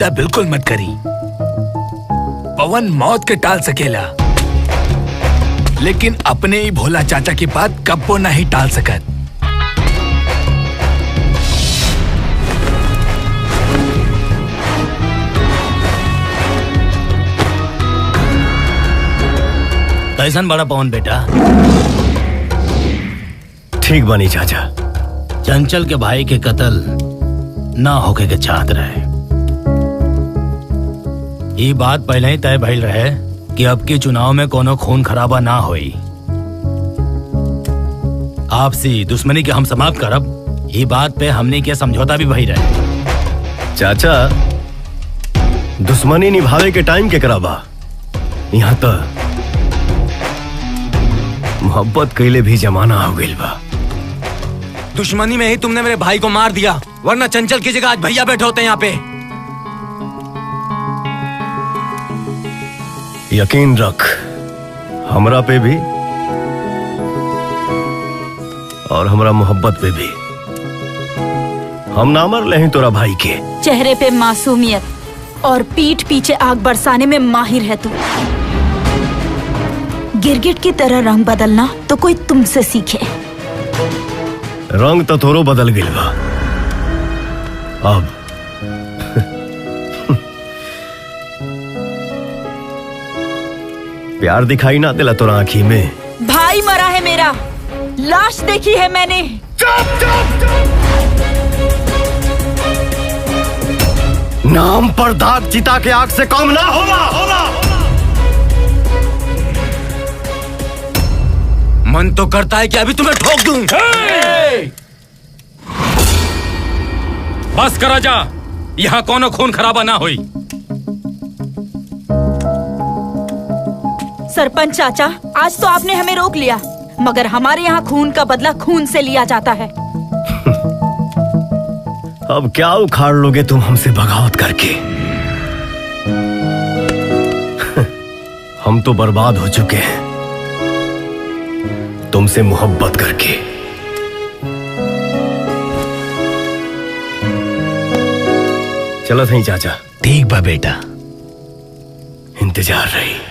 तब बिल्कुल मत करी। पवन मौत के टाल सकेला, लेकिन अपने ही भोला चाचा की बात कब्बो नहीं टाल सकत। कैसन बड़ा पवन बेटा? ठीक बनी चाचा। चंचल के भाई के कत्ल ना होके के चाहत रहे। ये बात पहले ही तय भइल रहे कि अब के चुनाव में कोनो खून खराबा ना होई। आपसी दुश्मनी के हम समाप्त करब, ये बात पे हमने के समझौता भी भई रहे। चाचा, दुश्मनी निभावे के टाइम के कराबा। यहाँ तो मोहब्बत कैले भी जमाना हो गइल बा। दुश्मनी में ही तुमने मेरे भाई को मार दिया, वरना चंचल की जगह आज भैया बैठे होते यहाँ पे। यकीन रख, हमरा पे भी और हमरा मोहब्बत पे भी। हम ना मर ले तोरा भाई के। चेहरे पे मासूमियत और पीठ पीछे आग बरसाने में माहिर है तू। गिरगिट की तरह रंग बदलना तो कोई तुमसे सीखे। रंग तो थोरो बदल गइल बा अब। प्यार दिखाई ना दिला तोरा आँखी में। भाई मरा है मेरा, लाश देखी है मैंने। नाम पर दाग चिता के आग से कम ना होला। मन तो करता है कि अभी तुम्हें ठोक दूं। बस करा जा, यहाँ कोनो खून खराबा ना होई। सरपंच चाचा, आज तो आपने हमें रोक लिया, मगर हमारे यहाँ खून का बदला खून से लिया जाता है। अब क्या उखाड़ लोगे तुम हमसे बगावत करके? हम तो बर्बाद हो चुके हैं तुमसे मोहब्बत करके। चलो सही चाचा। ठीक बा बेटा, इंतजार रही।